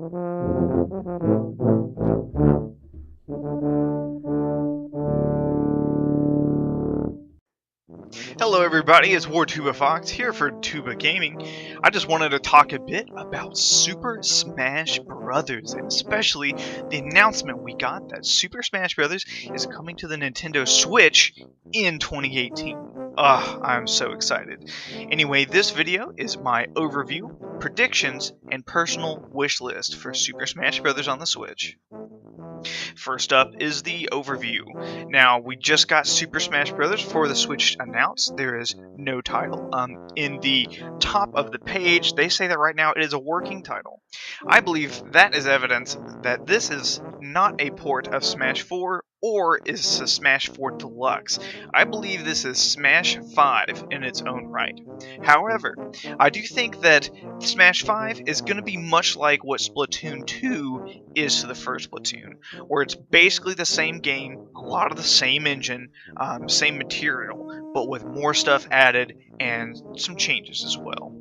Hello everybody, it's WarTuba Fox here for Tuba Gaming. I just wanted to talk a bit about Super Smash Brothers, and especially the announcement we got that Super Smash Brothers is coming to the Nintendo Switch in 2018. I'm so excited. Anyway, this video is my overview, predictions, and personal wish list for Super Smash Brothers on the Switch. First up is the overview. Now, we just got Super Smash Bros. For the Switch announced. There is no title. In the top of the page, they say that right now it is a working title. I believe that is evidence that this is not a port of Smash 4 or is a Smash 4 Deluxe. I believe this is Smash 5 in its own right. However, I do think that Smash 5 is going to be much like what Splatoon 2 is to the first Splatoon, where it's basically the same game, a lot of the same engine, same material, but with more stuff added and some changes as well.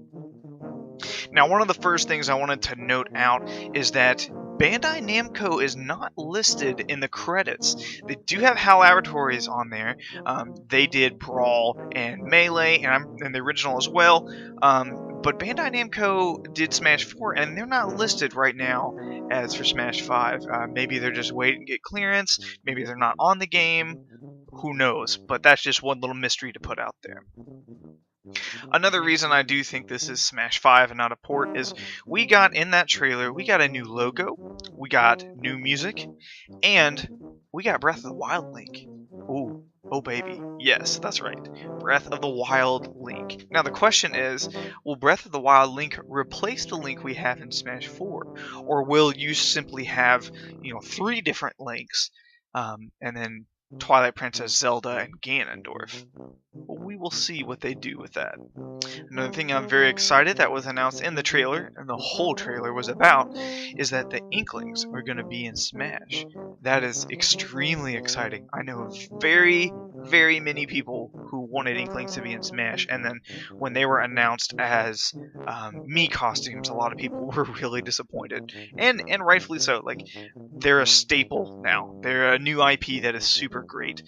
Now, one of the first things I wanted to note out is that Bandai Namco is not listed in the credits. They do have HAL Laboratories on there. They did Brawl and Melee, and the original as well. But Bandai Namco did Smash 4, and they're not listed right now as for Smash 5. Maybe they're just waiting to get clearance. Maybe they're not on the game. Who knows? But that's just one little mystery to put out there. Another reason I do think this is Smash 5 and not a port is we got in that trailer, we got a new logo, we got new music, and we got Breath of the Wild Link. Ooh, oh baby, yes, that's right, Breath of the Wild Link. Now the question is, will Breath of the Wild Link replace the Link we have in Smash 4? Or will you simply have, 3 different Links, and then Twilight Princess, Zelda, and Ganondorf? Well, we will see what they do with that. Another thing I'm very excited that was announced in the trailer, and the whole trailer was about, is that the Inklings are going to be in Smash. That is extremely exciting. I know very, very many people who wanted Inklings to be in Smash, and then when they were announced as Mii costumes, a lot of people were really disappointed, and rightfully so. Like, they're a staple now. They're a new IP that is super great.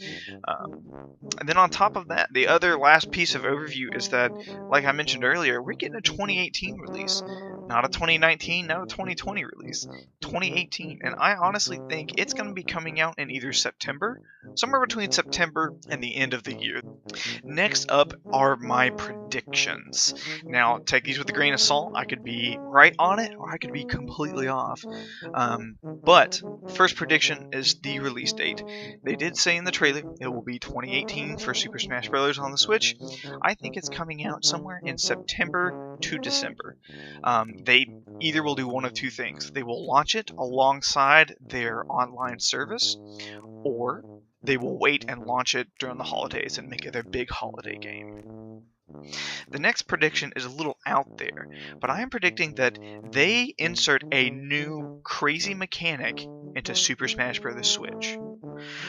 And then on top of that, the other last piece of overview is that, like I mentioned earlier, we're getting a 2018 release. Not a 2019, not a 2020 release. 2018. And I honestly think it's going to be coming out in either September, somewhere between September and the end of the year. Next up are my predictions. Now, take these with a grain of salt. I could be right on it, or I could be completely off. But first prediction is the release date. They did say in the trailer it will be 2018 for Super Smash Bros. On the Switch. I think it's coming out somewhere in September to December. They either will do one of two things. They will launch it alongside their online service, or they will wait and launch it during the holidays and make it their big holiday game. The next prediction is a little out there, but I am predicting that they insert a new crazy mechanic into Super Smash Bros. Switch.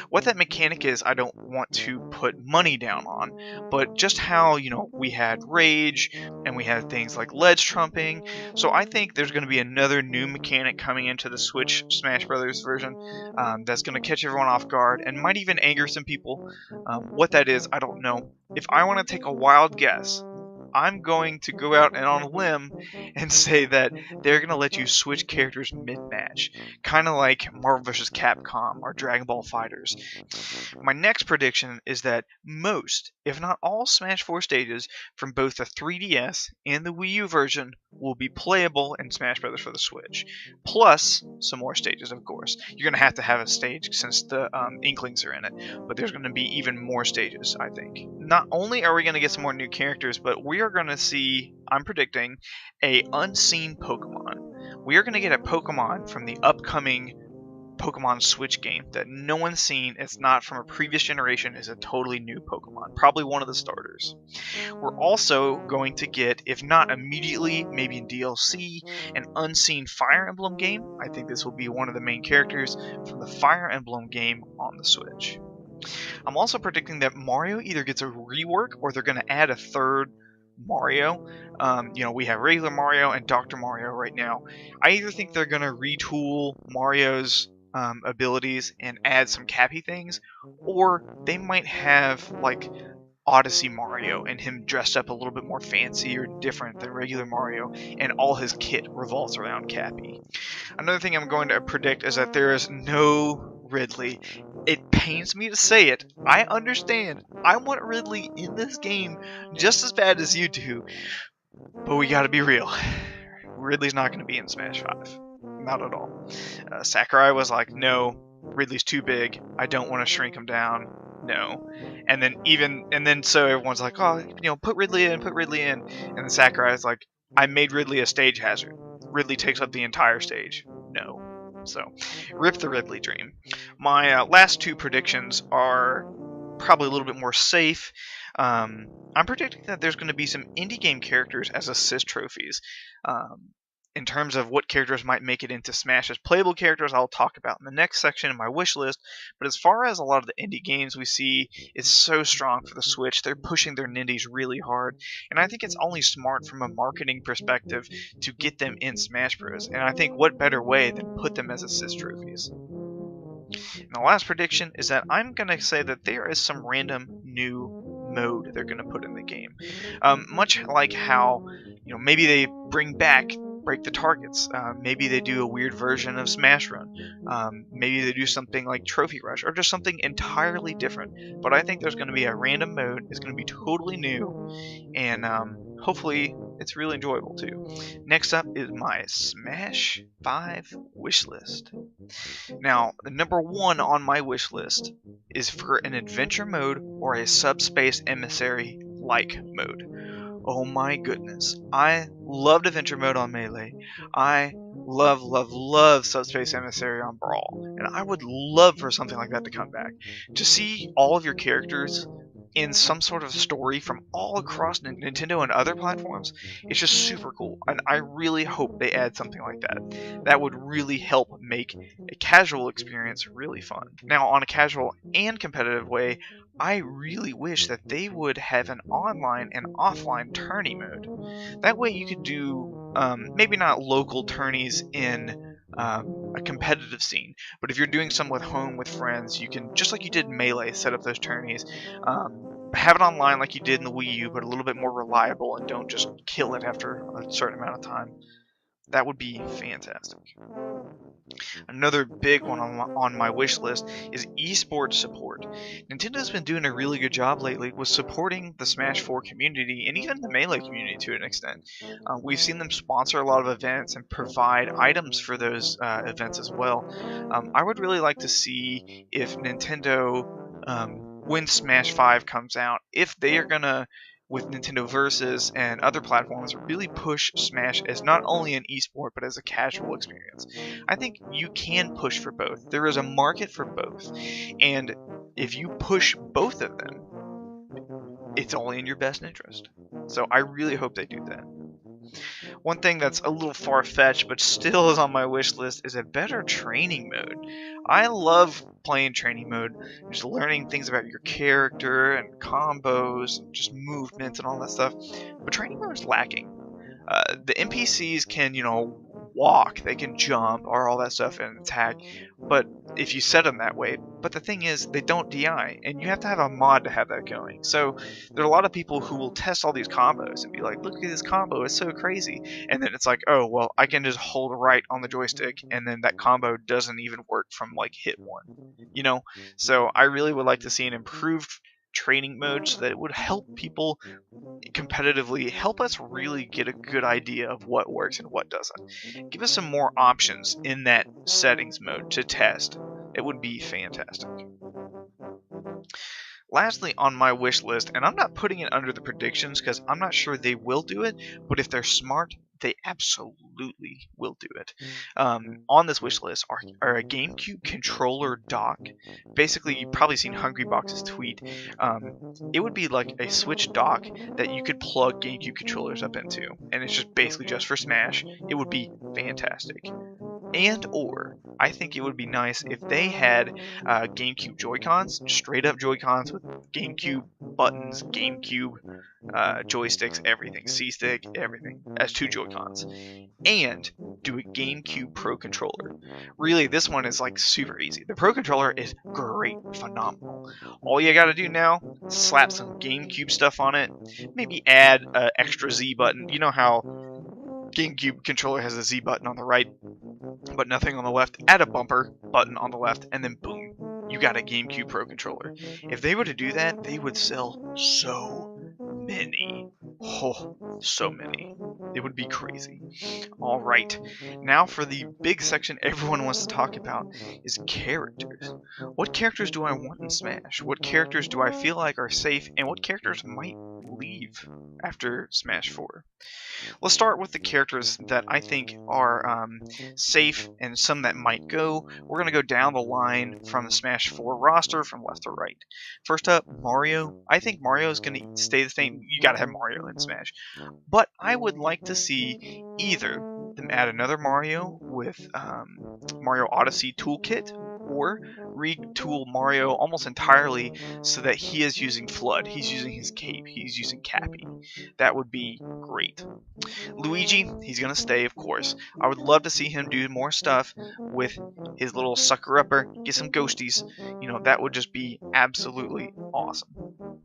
What that mechanic is, I don't want to put money down on, but just how, we had Rage, and we had things like ledge trumping, so I think there's going to be another new mechanic coming into the Switch Smash Brothers version that's going to catch everyone off guard, and might even anger some people. What that is, I don't know. If I want to take a wild guess, I'm going to go out and on a limb and say that they're going to let you switch characters mid-match, kind of like Marvel vs. Capcom or Dragon Ball FighterZ. My next prediction is that most, if not all, Smash 4 stages from both the 3DS and the Wii U version will be playable in Smash Bros. For the Switch. Plus, some more stages, of course. You're going to have a stage since the Inklings are in it, but there's going to be even more stages, I think. Not only are we going to get some more new characters, but we are going to see, I'm predicting, a unseen Pokemon. We are going to get a Pokemon from the upcoming Pokemon Switch game that no one's seen. It's not from a previous generation. It's a totally new Pokemon, probably one of the starters. We're also going to get, if not immediately, maybe in DLC, an unseen Fire Emblem game. I think this will be one of the main characters from the Fire Emblem game on the Switch. I'm also predicting that Mario either gets a rework or they're going to add a third Mario You know, we have regular Mario and Dr. Mario right now. I either think they're gonna retool Mario's abilities and add some Cappy things, or they might have like Odyssey Mario and him dressed up a little bit more fancy or different than regular Mario, and all his kit revolves around Cappy. Another thing I'm going to predict is that there is no Ridley. It pains me to say it. I understand. I want Ridley in this game just as bad as you do, but we gotta be real. Ridley's not going to be in Smash 5. Not at all. Sakurai was like, no, Ridley's too big. I don't want to shrink him down. No. And then so everyone's like, oh, you know, put Ridley in. And then Sakurai's like, I made Ridley a stage hazard. Ridley takes up the entire stage. No. So, rip the Ridley dream. My last two predictions are probably a little bit more safe. I'm predicting that there's going to be some indie game characters as assist trophies. In terms of what characters might make it into Smash as playable characters, I'll talk about in the next section in my wish list. But as far as a lot of the indie games we see, it's so strong for the Switch. They're pushing their nindies really hard, and I think it's only smart from a marketing perspective to get them in Smash Bros. And I think what better way than put them as assist trophies. And the last prediction is that I'm going to say that there is some random new mode they're going to put in the game. Much like how, you know, maybe they bring back Break the Targets. Maybe they do a weird version of Smash Run. Maybe they do something like Trophy Rush, or just something entirely different. But I think there's going to be a random mode. It's going to be totally new, and hopefully it's really enjoyable too. Next up is my Smash 5 wish list. Now, the number one on my wish list is for an adventure mode or a subspace emissary like mode. Oh my goodness. I loved adventure mode on Melee. I love Subspace Emissary on Brawl. And I would love for something like that to come back. To see all of your characters in some sort of story from all across Nintendo and other platforms, it's just super cool. And I really hope they add something like that. That would really help make a casual experience really fun. Now, on a casual and competitive way, I really wish that they would have an online and offline tourney mode. That way you could do, maybe not local tourneys in a competitive scene, but if you're doing some with home with friends, you can, just like you did in Melee, set up those tourneys. Have it online like you did in the Wii U, but a little bit more reliable, and don't just kill it after a certain amount of time. That would be fantastic. Another big one on my wish list is esports support. Nintendo's been doing a really good job lately with supporting the Smash 4 community and even the Melee community to an extent. We've seen them sponsor a lot of events and provide items for those events as well. I would really like to see if Nintendo, when Smash 5 comes out, if they are gonna, with Nintendo Versus and other platforms, really push Smash as not only an esport but as a casual experience. I think you can push for both. There is a market for both, and if you push both of them, it's only in your best interest. So I really hope they do that. One thing that's a little far-fetched but still is on my wish list is a better training mode. I love playing training mode, just learning things about your character and combos and just movements and all that stuff, but training mode is lacking. The NPCs can, you know, walk, they can jump, or all that stuff and attack, but if you set them that way. But the thing is, they don't DI, and you have to have a mod to have that going. So there are a lot of people who will test all these combos and be like, look at this combo, it's so crazy. And then it's like, oh, well, I can just hold right on the joystick, and then that combo doesn't even work from like hit one. You know? So I really would like to see an improved training mode so that it would help people competitively, help us really get a good idea of what works and what doesn't. Give us some more options in that settings mode to test. It would be fantastic. Lastly on my wish list, and I'm not putting it under the predictions because I'm not sure they will do it, but if they're smart, they absolutely will do it. On this wish list are a GameCube controller dock. Basically, you've probably seen Hungrybox's tweet. It would be like a Switch dock that you could plug GameCube controllers up into, and it's just basically just for Smash. It would be fantastic. And or I think it would be nice if they had GameCube Joy-Cons, straight up Joy-Cons with GameCube buttons, GameCube, joysticks, everything, C-stick, everything, as 2 Joy-Cons, and do a GameCube Pro Controller. Really, this one is like super easy. The Pro Controller is great, phenomenal. All you gotta do now, slap some GameCube stuff on it, maybe add an extra Z button. You know how GameCube controller has a Z button on the right, but nothing on the left. Add a bumper button on the left, and then boom, you got a GameCube Pro Controller. If they were to do that, they would sell so many. Oh, so many. It would be crazy. Alright, now for the big section everyone wants to talk about is characters. What characters do I want in Smash? What characters do I feel like are safe, and what characters might leave after Smash 4? Let's start with the characters that I think are safe and some that might go. We're going to go down the line from the Smash 4 roster from left to right. First up, Mario. I think Mario is going to stay the same. You got to have Mario in Smash. But I would like to see either them add another Mario with Mario Odyssey Toolkit, or retool Mario almost entirely so that he is using Flood, he's using his cape, he's using Cappy. That would be great. Luigi, he's going to stay, of course. I would love to see him do more stuff with his little sucker-upper, get some ghosties. You know, that would just be absolutely awesome.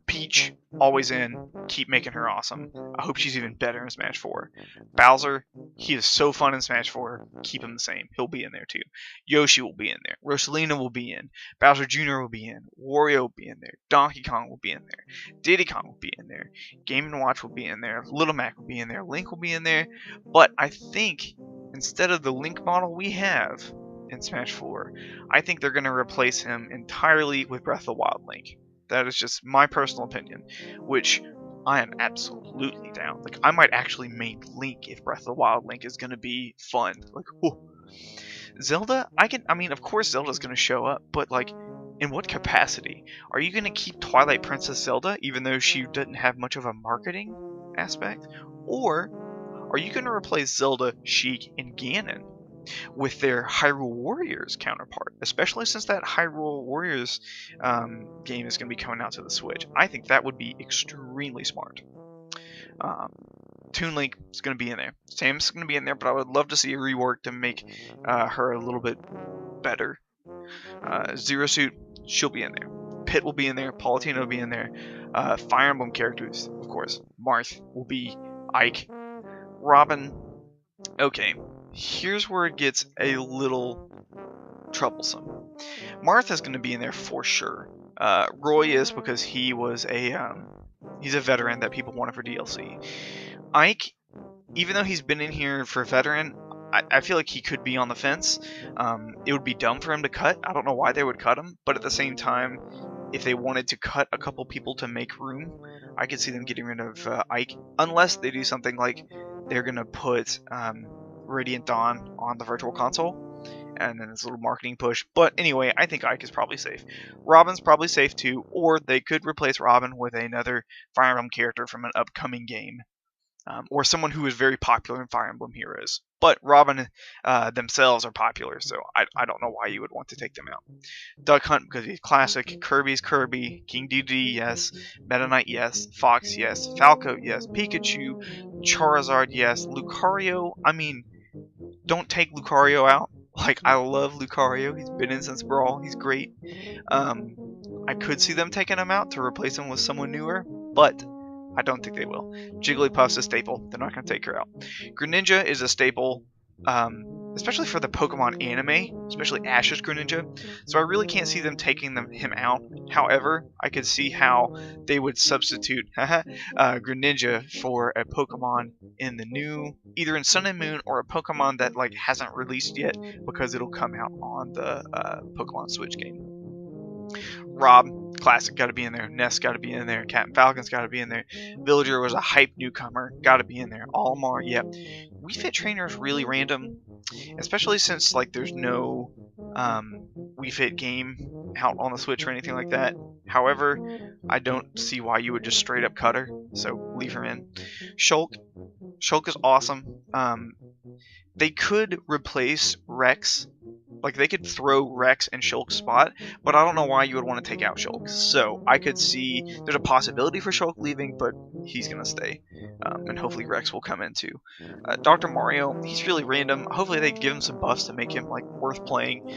Peach, always in, keep making her awesome. I hope she's even better in Smash 4. Bowser, he is so fun in Smash 4, keep him the same. He'll be in there too. Yoshi will be in there. Rosalina will be in. Bowser Jr. will be in. Wario will be in there. Donkey Kong will be in there. Diddy Kong will be in there. Game & Watch will be in there. Little Mac will be in there. Link will be in there. But I think instead of the Link model we have in Smash 4, I think they're going to replace him entirely with Breath of the Wild Link. That is just my personal opinion, which I am absolutely down. Like, I might actually make Link if Breath of the Wild Link is going to be fun. Like, whoa. Zelda, I mean, of course Zelda's going to show up, but like, in what capacity? Are you going to keep Twilight Princess Zelda, even though she doesn't have much of a marketing aspect? Or are you going to replace Zelda, Sheik, and Ganon with their Hyrule Warriors counterpart, especially since that Hyrule Warriors game is going to be coming out to the Switch? I think that would be extremely smart. Toon Link is going to be in there. Samus is going to be in there, but I would love to see a rework to make her a little bit better. Zero Suit, she'll be in there. Pit will be in there. Palutena will be in there. Fire Emblem characters, of course. Marth will be. Ike. Robin. Okay, here's where it gets a little troublesome. Martha's going to be in there for sure. Roy is because he was he's a veteran that people wanted for DLC. Ike, even though he's been in here for veteran, I feel like he could be on the fence. It would be dumb for him to cut. I don't know why they would cut him, but at the same time, if they wanted to cut a couple people to make room, I could see them getting rid of Ike, unless they do something like they're going to put Radiant Dawn on the Virtual Console, and then it's a little marketing push. But anyway, I think Ike is probably safe. Robin's probably safe too, or they could replace Robin with another Fire Emblem character from an upcoming game. Or someone who is very popular in Fire Emblem Heroes. But Robin themselves are popular, so I don't know why you would want to take them out. Duck Hunt, because he's classic. Kirby's Kirby. King Dedede, yes. Meta Knight, yes. Fox, yes. Falco, yes. Pikachu. Charizard, yes. Lucario, I mean, don't take Lucario out. Like, I love Lucario. He's been in since Brawl. He's great. I could see them taking him out to replace him with someone newer, but I don't think they will. Jigglypuff's a staple. They're not going to take her out. Greninja is a staple, especially for the Pokemon anime, especially Ash's Greninja. So I really can't see them taking him out. However, I could see how they would substitute Greninja for a Pokemon in the new, either in Sun and Moon or a Pokemon that like hasn't released yet because it'll come out on the Pokemon Switch game. Rob, classic, got to be in there. Ness got to be in there. Captain Falcon's got to be in there. Villager was a hype newcomer, got to be in there. Olimar, yep. Wii Fit Trainer is really random, especially since like there's no Wii Fit game out on the Switch or anything like that. However, I don't see why you would just straight up cut her, so leave her in. Shulk is awesome. They could replace Rex Like, they could throw Rex in Shulk's spot, but I don't know why you would want to take out Shulk. So I could see there's a possibility for Shulk leaving, but he's going to stay. And hopefully Rex will come in too. Dr. Mario, he's really random. Hopefully they give him some buffs to make him like worth playing.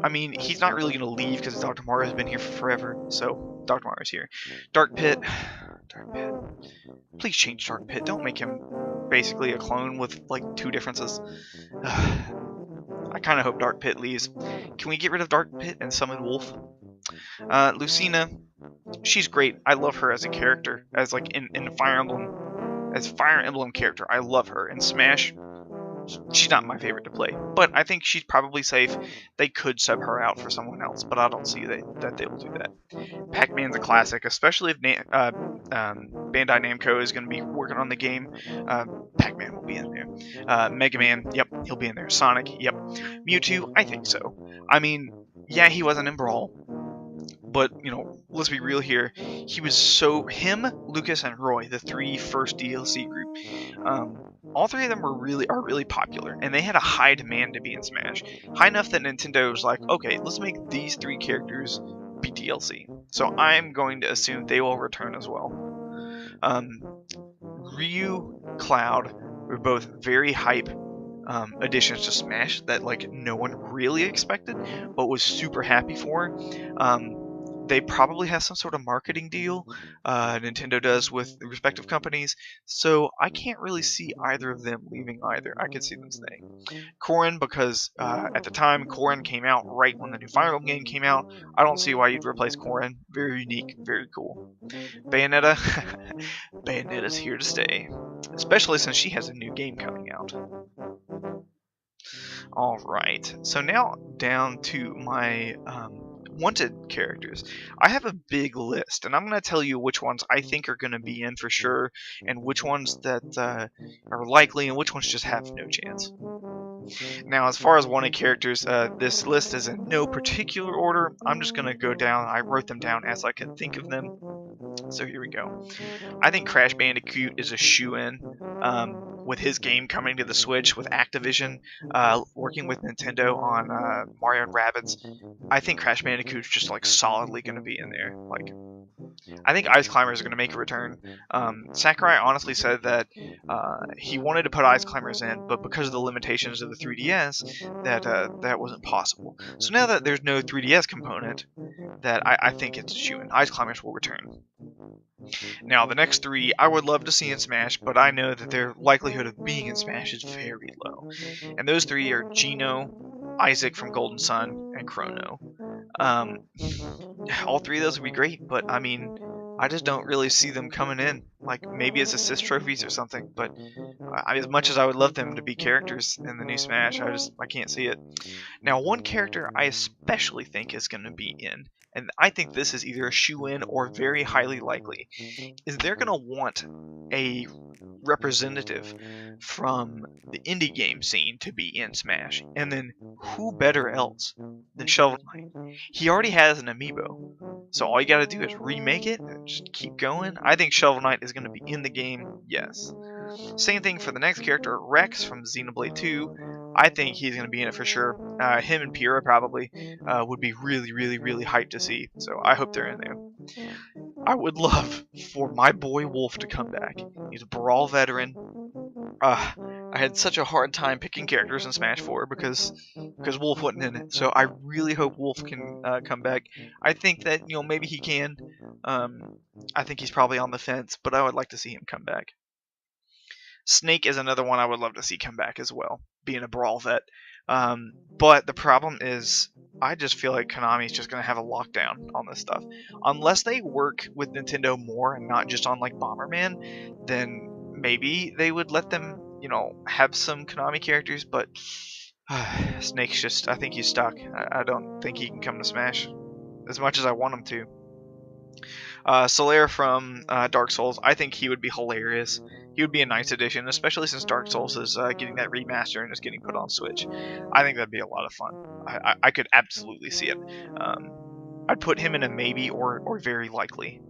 I mean, he's not really going to leave because Dr. Mario's been here for forever. So Dr. Mario's here. Dark Pit. Dark Pit. Please change Dark Pit. Don't make him basically a clone with like 2 differences. I kind of hope Dark Pit leaves. Can we get rid of Dark Pit and summon Wolf? Lucina, she's great. I love her as a character, as like in Fire Emblem, as Fire Emblem character. I love her. In Smash, she's not my favorite to play, but I think she's probably safe. They could sub her out for someone else, but I don't see that they will do that. Pac-Man's a classic, especially if Bandai Namco is going to be working on the game. Pac-Man will be in there. Mega Man, yep, he'll be in there. Sonic, yep. Mewtwo, I think so. I mean, yeah, he wasn't in Brawl, but, you know, let's be real here. He was him, Lucas, and Roy, the 3 first DLC group. All 3 of them are really popular, and they had a high demand to be in Smash. High enough that Nintendo was like, okay, let's make these 3 characters be DLC. So I'm going to assume they will return as well. Ryu, Cloud were both very hype additions to Smash that like no one really expected, but was super happy for. They probably have some sort of marketing deal, Nintendo does with the respective companies, so I can't really see either of them leaving either. I could see them staying. Corrin, because at the time Corrin came out right when the new Fire Emblem game came out. I don't see why you'd replace Corrin. Very unique, very cool. Bayonetta, Bayonetta's here to stay, especially since she has a new game coming out. Alright, so now down to my wanted characters. I have a big list, and I'm going to tell you which ones I think are going to be in for sure, and which ones that are likely, and which ones just have no chance. Now, as far as wanted characters, this list is in no particular order. I'm just going to go down. I wrote them down as I could think of them. So here we go. I think Crash Bandicoot is a shoo-in. With his game coming to the Switch, with Activision working with Nintendo on Mario and Rabbids, I think Crash Bandicoot's just like solidly going to be in there. Like, I think Ice Climbers are going to make a return. Sakurai honestly said that he wanted to put Ice Climbers in, but because of the limitations of the 3DS, that wasn't possible. So now that there's no 3DS component, that I think it's a shoo-in. Ice Climbers will return. Now, the next 3 I would love to see in Smash, but I know that their likelihood of being in Smash is very low. And those 3 are Geno, Isaac from Golden Sun, and Chrono. All 3 of those would be great, but I mean, I just don't really see them coming in. Like, maybe as assist trophies or something, but as much as I would love them to be characters in the new Smash, I can't see it. Now, one character I especially think is going to be in, and I think this is either a shoo-in or very highly likely, is they're going to want a representative from the indie game scene to be in Smash. And then who better else than Shovel Knight? He already has an amiibo, so all you gotta do is remake it and just keep going. I think Shovel Knight is going to be in the game, yes. Same thing for the next character, Rex from Xenoblade 2. I think he's going to be in it for sure. Him and Pyrrha probably would be really hyped to see, so I hope they're in there. I would love for my boy Wolf to come back. He's a Brawl veteran. I had such a hard time picking characters in Smash 4 because Wolf wasn't in it, so I really hope Wolf can come back. I think that, you know, maybe he can. I think he's probably on the fence, but I would like to see him come back. Snake is another one I would love to see come back as well, being a Brawl vet. But the problem is, I just feel like Konami's just going to have a lockdown on this stuff. Unless they work with Nintendo more and not just on like Bomberman, then maybe they would let them, you know, have some Konami characters, but Snake's just, I think he's stuck. I don't think he can come to Smash as much as I want him to. Solaire from Dark Souls, I think he would be hilarious. He would be a nice addition, especially since Dark Souls is getting that remaster and is getting put on Switch. I think that'd be a lot of fun. I could absolutely see it. I'd put him in a maybe or very likely.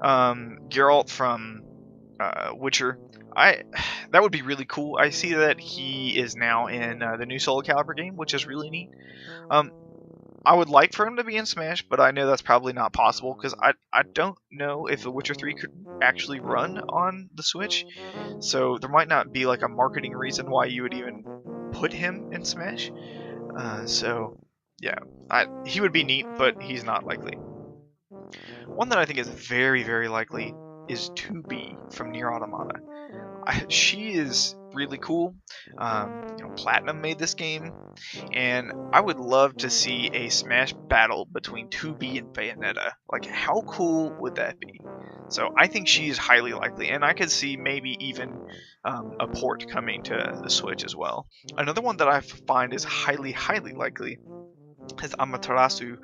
Geralt from Witcher, I that would be really cool. I see that he is now in the new Soul Calibur game, which is really neat. Um, I would like for him to be in Smash, but I know that's probably not possible because I don't know if The Witcher 3 could actually run on the Switch. So there might not be like a marketing reason why you would even put him in Smash. So yeah, he would be neat, but he's not likely. One that I think is very, very likely is 2B from Nier Automata. She is really cool. Platinum made this game, and I would love to see a Smash battle between 2B and Bayonetta. Like, how cool would that be? So I think she is highly likely, and I could see maybe even a port coming to the Switch as well. Another one that I find is highly, highly likely is Amaterasu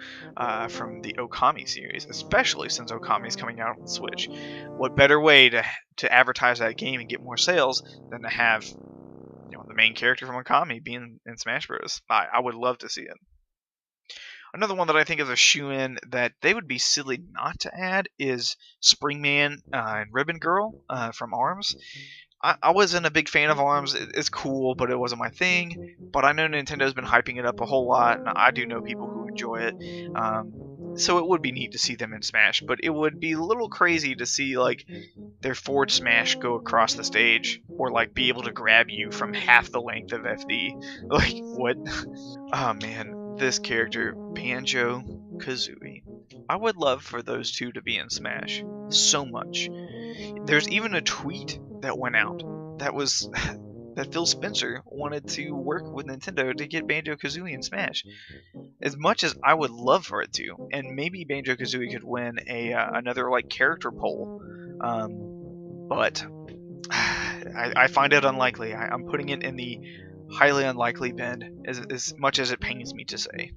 from the Okami series, especially since Okami is coming out on the Switch. What better way to advertise that game and get more sales than to have the main character from Okami being in Smash Bros. I would love to see it. Another one that I think is a shoe-in that they would be silly not to add is Springman and Ribbon Girl from ARMS. I wasn't a big fan of ARMS. It's cool, but it wasn't my thing. But I know Nintendo's been hyping it up a whole lot, and I do know people who enjoy it. So it would be neat to see them in Smash, but it would be a little crazy to see like their forward smash go across the stage, or like be able to grab you from half the length of FD. Like what? Oh man, this character Banjo Kazooie. I would love for those two to be in Smash so much. There's even a tweet that went out that was that Phil Spencer wanted to work with Nintendo to get Banjo-Kazooie in Smash. As much as I would love for it to, and maybe Banjo-Kazooie could win a another like character poll, but I find it unlikely. I'm putting it in the highly unlikely bin, as much as it pains me to say.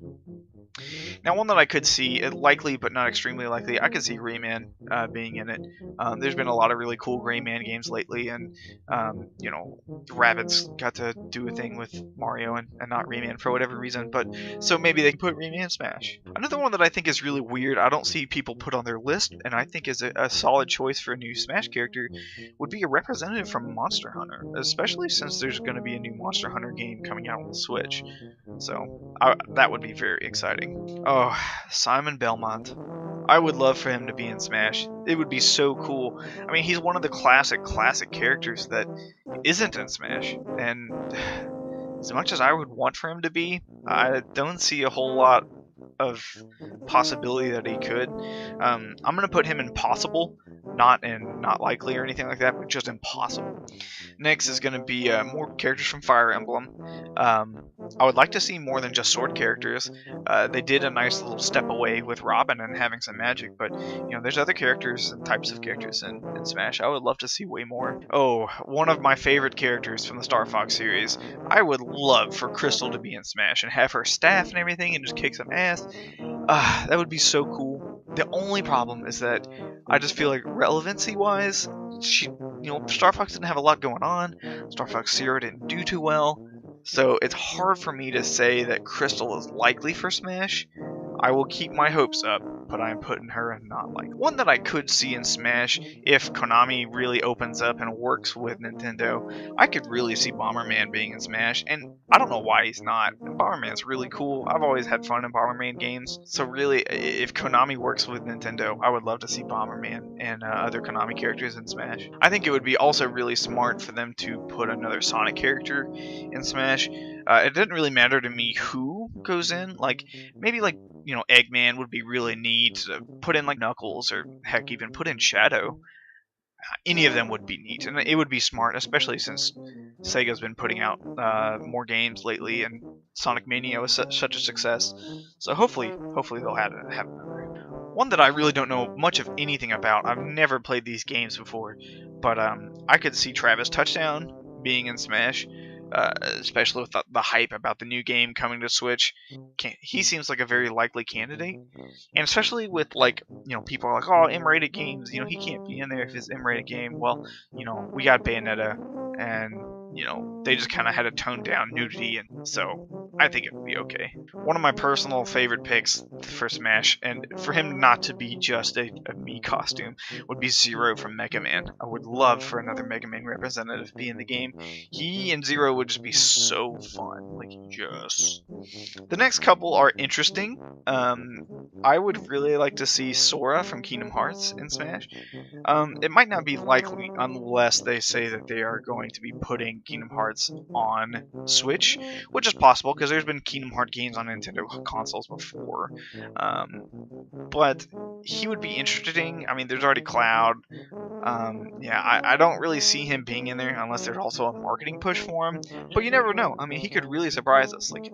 Now, one that I could see, likely but not extremely likely, I could see Rayman being in it. There's been a lot of really cool Rayman games lately, and Rabbids got to do a thing with Mario and not Rayman for whatever reason. But so maybe they can put Rayman in Smash. Another one that I think is really weird, I don't see people put on their list, and I think is a solid choice for a new Smash character, would be a representative from Monster Hunter, especially since there's going to be a new Monster Hunter game coming out on the Switch. So that would be very exciting. Oh, Simon Belmont. I would love for him to be in Smash. It would be so cool. I mean, he's one of the classic characters that isn't in Smash. And as much as I would want for him to be, I don't see a whole lot of possibility that he could. I'm going to put him in possible, not likely or anything like that, but just impossible. Next is going to be more characters from Fire Emblem. I would like to see more than just sword characters. They did a nice little step away with Robin and having some magic, but there's other characters and types of characters in Smash. I would love to see way more. Oh, one of my favorite characters from the Star Fox series. I would love for Crystal to be in Smash and have her staff and everything and just kick some ass. That would be so cool. The only problem is that I just feel like relevancy-wise, Star Fox didn't have a lot going on. Star Fox Zero didn't do too well. So it's hard for me to say that Crystal is likely for Smash. I will keep my hopes up, but I'm putting her in not likely. One that I could see in Smash, if Konami really opens up and works with Nintendo, I could really see Bomberman being in Smash, and I don't know why he's not. Bomberman's really cool. I've always had fun in Bomberman games, so really, if Konami works with Nintendo, I would love to see Bomberman and other Konami characters in Smash. I think it would be also really smart for them to put another Sonic character in Smash. It didn't really matter to me who goes in, like, maybe like, Eggman would be really neat to put in like Knuckles, or heck, even put in Shadow. Any of them would be neat, and it would be smart, especially since Sega's been putting out more games lately, and Sonic Mania was such a success. So hopefully they'll have another. One that I really don't know much of anything about. I've never played these games before, but I could see Travis Touchdown being in Smash. Especially with the hype about the new game coming to Switch. He seems like a very likely candidate, and especially with people are like, oh, M-rated games, he can't be in there if it's M-rated game. Well, we got Bayonetta, and they just kind of had to tone down nudity, and so I think it would be okay. One of my personal favorite picks for Smash, and for him not to be just a Mii costume, would be Zero from Mega Man. I would love for another Mega Man representative to be in the game. He and Zero would just be so fun. Like, yes. The next couple are interesting. I would really like to see Sora from Kingdom Hearts in Smash. It might not be likely unless they say that they are going to be putting Kingdom Hearts on Switch, which is possible because there's been Kingdom Hearts games on Nintendo consoles before. But he would be interesting. I mean, there's already Cloud. Yeah, I don't really see him being in there unless there's also a marketing push for him. But you never know. I mean, he could really surprise us. Like,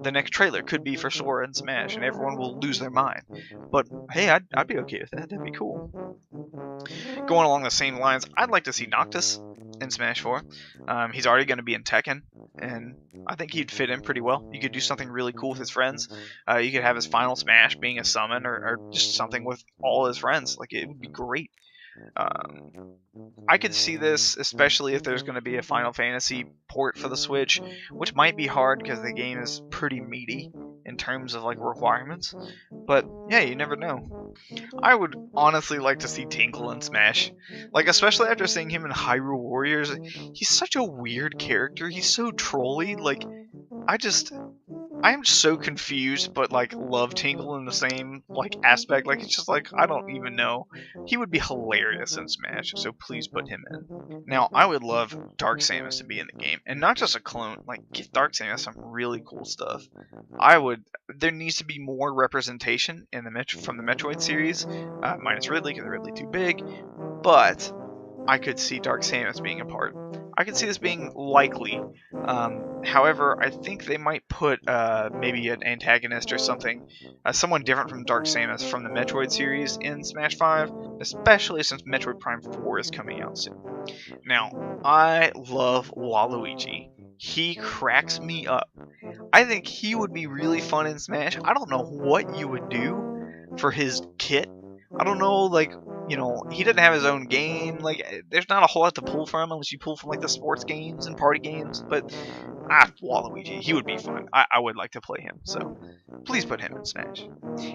the next trailer could be for Sora and Smash, and everyone will lose their mind. But hey, I'd be okay with that. That'd be cool. Going along the same lines, I'd like to see Noctis in Smash 4. He's already going to be in Tekken, and I think he'd fit in pretty well. You could do something really cool with his friends. You could have his final Smash being a summon, or just something with all his friends. Like, it would be great. I could see this, especially if there's going to be a Final Fantasy port for the Switch, which might be hard because the game is pretty meaty in terms of like requirements. But yeah, you never know. I would honestly like to see Tinkle in Smash, like especially after seeing him in Hyrule Warriors. He's such a weird character. He's so trolly. Like, I am so confused, but like love Tinkle in the same like aspect. Like, it's just like, I don't even know. He would be hilarious in Smash, so please put him in. Now, I would love Dark Samus to be in the game, and not just a clone. Like, give Dark Samus some really cool stuff. There needs to be more representation in from the Metroid series, minus Ridley because Ridley's too big. But I could see Dark Samus being a part. I could see this being likely. However, I think they might put maybe an antagonist or something, someone different from Dark Samus from the Metroid series in Smash 5, especially since Metroid Prime 4 is coming out soon. Now, I love Waluigi. He cracks me up. I think he would be really fun in Smash. I don't know what you would do for his kit. I don't know, like, he doesn't have his own game. Like, there's not a whole lot to pull from unless you pull from like the sports games and party games. But Waluigi, he would be fun. I would like to play him. So please put him in Smash.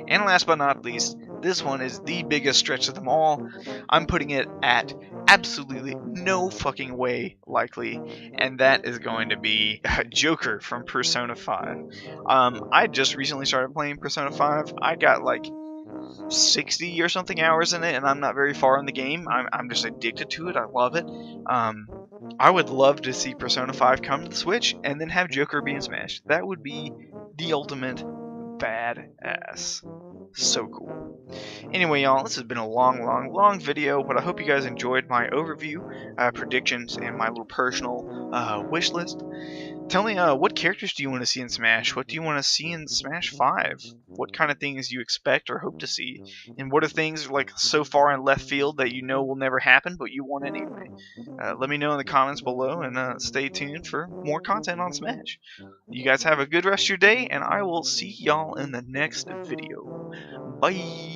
And last but not least, this one is the biggest stretch of them all. I'm putting it at absolutely no fucking way likely, and that is going to be Joker from Persona 5. I just recently started playing Persona 5. I got like 60 or something hours in it, and I'm not very far in the game. I'm just addicted to it. I love it. I would love to see Persona 5 come to the Switch and then have Joker be in Smash. That would be the ultimate badass. So cool. Anyway, y'all, this has been a long video, but I hope you guys enjoyed my overview, predictions, and my little personal wish list. Tell me, what characters do you want to see in Smash? What do you want to see in Smash 5? What kind of things do you expect or hope to see? And what are things, like, so far in left field that you know will never happen, but you want anyway? Let me know in the comments below, and stay tuned for more content on Smash. You guys have a good rest of your day, and I will see y'all in the next video. Bye!